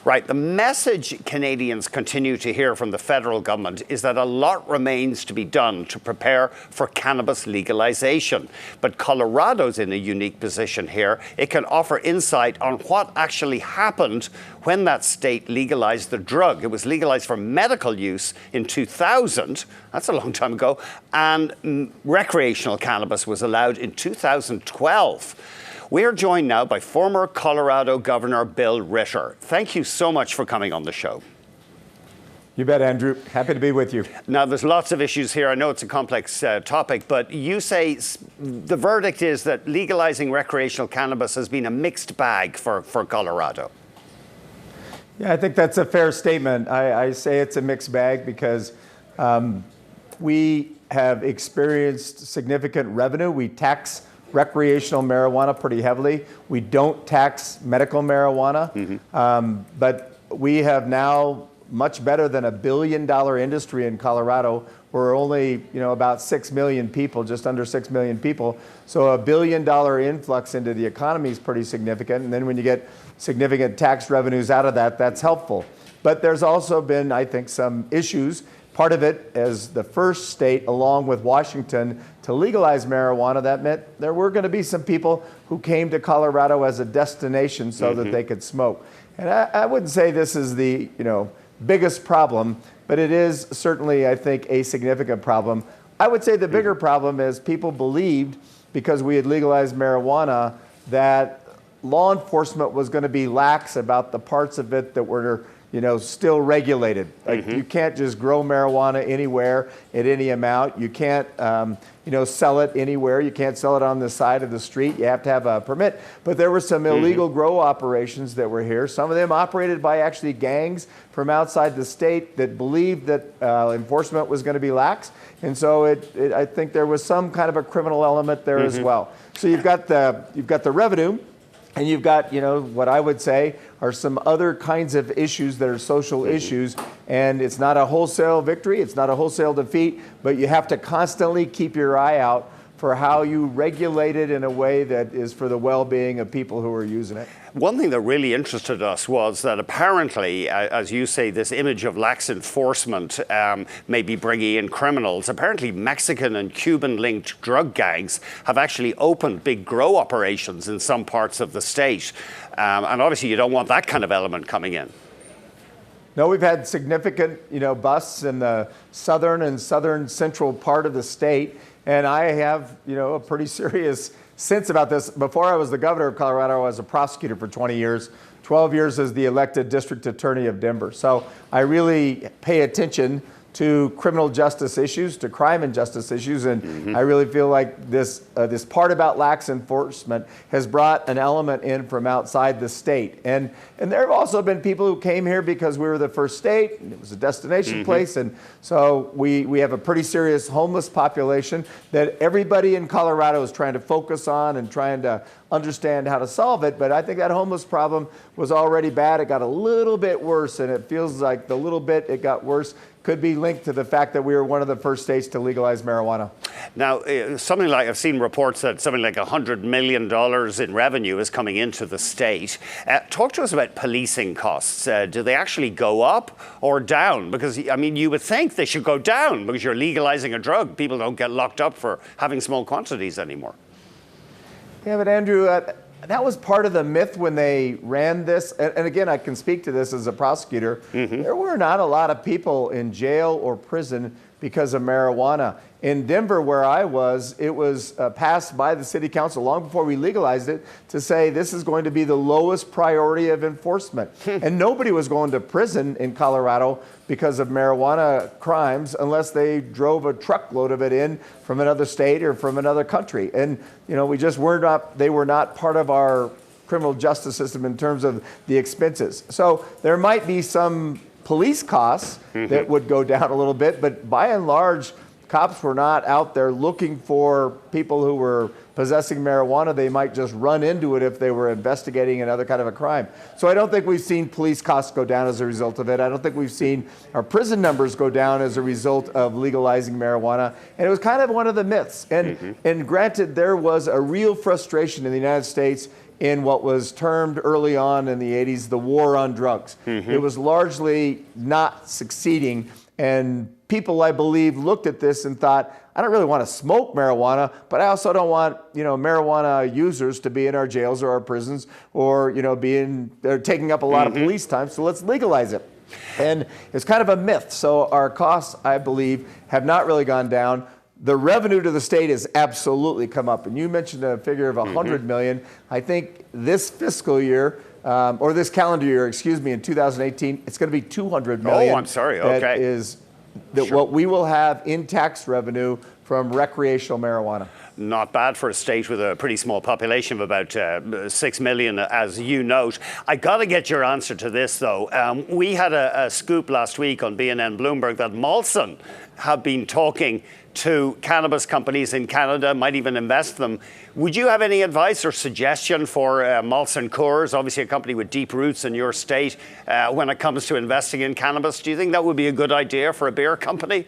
Right. The message Canadians continue to hear from the federal government is that a lot remains to be done to prepare for cannabis legalization. But Colorado's in a unique position here. It can offer insight on what actually happened when that state legalized the drug. It was legalized for medical use in 2000. That's a long time ago. And recreational cannabis was allowed in 2012. We are joined now by former Colorado Governor Bill Ritter. Thank you so much for coming on the show. You bet, Andrew. Happy to be with you. Now, there's lots of issues here. I know it's a complex topic, but you say the verdict is that legalizing recreational cannabis has been a mixed bag for Colorado. Yeah, I think that's a fair statement. I say it's a mixed bag because we have experienced significant revenue. We tax recreational marijuana pretty heavily. We don't tax medical marijuana, but we have now much better than $1 billion industry in Colorado. We're only, about 6 million people, just under 6 million people. So $1 billion influx into the economy is pretty significant. And then when you get significant tax revenues out of that, that's helpful. But there's also been, I think, some issues. Part of it, as the first state, along with Washington, to legalize marijuana, that meant there were going to be some people who came to Colorado as a destination so that they could smoke. And I wouldn't say this is the biggest problem, but it is certainly, I think, a significant problem. I would say the bigger problem is people believed, because we had legalized marijuana, that law enforcement was going to be lax about the parts of it that were still regulated. Like you can't just grow marijuana anywhere at any amount. You can't, sell it anywhere. You can't sell it on the side of the street. You have to have a permit. But there were some illegal grow operations that were here. Some of them operated by actually gangs from outside the state that believed that enforcement was going to be lax. And so I think there was some kind of a criminal element there as well. So you've got the revenue. And you've got, what I would say are some other kinds of issues that are social issues. And it's not a wholesale victory. It's not a wholesale defeat. But you have to constantly keep your eye out for how you regulate it in a way that is for the well-being of people who are using it. One thing that really interested us was that apparently, as you say, this image of lax enforcement may be bringing in criminals. Apparently, Mexican and Cuban-linked drug gangs have actually opened big grow operations in some parts of the state. And obviously, you don't want that kind of element coming in. No, we've had significant, busts in the southern and southern central part of the state. And I have, a pretty serious sense about this. Before I was the governor of Colorado, I was a prosecutor for 20 years, 12 years as the elected district attorney of Denver. So I really pay attention to criminal justice issues, to crime and justice issues. And I really feel like this part about lax enforcement has brought an element in from outside the state. And there have also been people who came here because we were the first state, and it was a destination place. And so we have a pretty serious homeless population that everybody in Colorado is trying to focus on and trying to understand how to solve it. But I think that homeless problem was already bad. It got a little bit worse, and it feels like the little bit it got worse could be linked to the fact that we were one of the first states to legalize marijuana. Now, something like, I've seen reports that something like $100 million in revenue is coming into the state. Talk to us about policing costs. Do they actually go up or down? Because, you would think they should go down because you're legalizing a drug. People don't get locked up for having small quantities anymore. Yeah, but Andrew, that was part of the myth when they ran this. And again, I can speak to this as a prosecutor. There were not a lot of people in jail or prison because of marijuana. In Denver, where I was, it was passed by the city council long before we legalized it to say this is going to be the lowest priority of enforcement. And nobody was going to prison in Colorado because of marijuana crimes unless they drove a truckload of it in from another state or from another country. And, we just they were not part of our criminal justice system in terms of the expenses. So there might be some police costs that would go down a little bit, but by and large, cops were not out there looking for people who were possessing marijuana. They might just run into it if they were investigating another kind of a crime. So I don't think we've seen police costs go down as a result of it. I don't think we've seen our prison numbers go down as a result of legalizing marijuana. And it was kind of one of the myths. And granted, there was a real frustration in the United States in what was termed early on in the 80s the war on drugs. It was largely not succeeding, and people, I believe, looked at this and thought, I don't really want to smoke marijuana, but I also don't want, marijuana users to be in our jails or our prisons, or, they're taking up a lot of police time, so let's legalize it. And it's kind of a myth. So our costs, I believe, have not really gone down. The revenue to the state has absolutely come up. And you mentioned a figure of $100 million. I think this fiscal year, or this calendar year, in 2018, it's going to be $200 million. Oh, I'm sorry. Okay. That is what we will have in tax revenue from recreational marijuana. Not bad for a state with a pretty small population of about 6 million, as you note. I got to get your answer to this, though. We had a scoop last week on BNN Bloomberg that Molson have been talking to cannabis companies in Canada, might even invest them. Would you have any advice or suggestion for Molson Coors, obviously a company with deep roots in your state, when it comes to investing in cannabis? Do you think that would be a good idea for a beer company?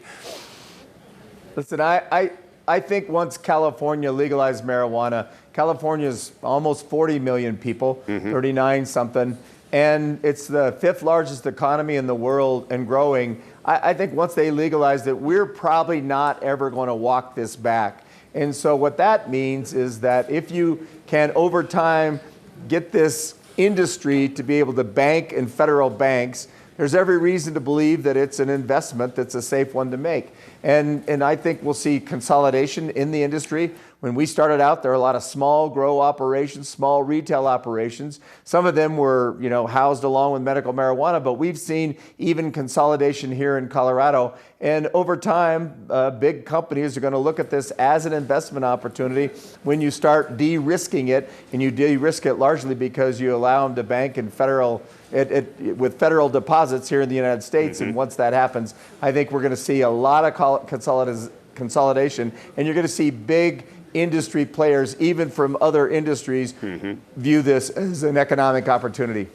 Listen, I think once California legalized marijuana, California's almost 40 million people, 39 something, and it's the 5th largest economy in the world and growing. I think once they legalized it, we're probably not ever going to walk this back. And so what that means is that if you can, over time, get this industry to be able to bank in federal banks, there's every reason to believe that it's an investment that's a safe one to make. And I think we'll see consolidation in the industry. When we started out, there were a lot of small grow operations, small retail operations. Some of them were, housed along with medical marijuana, but we've seen even consolidation here in Colorado. And over time, big companies are going to look at this as an investment opportunity when you start de-risking it, and you de-risk it largely because you allow them to bank in with federal deposits here in the United States. And once that happens, I think we're going to see a lot of consolidation, and you're going to see big industry players, even from other industries, view this as an economic opportunity.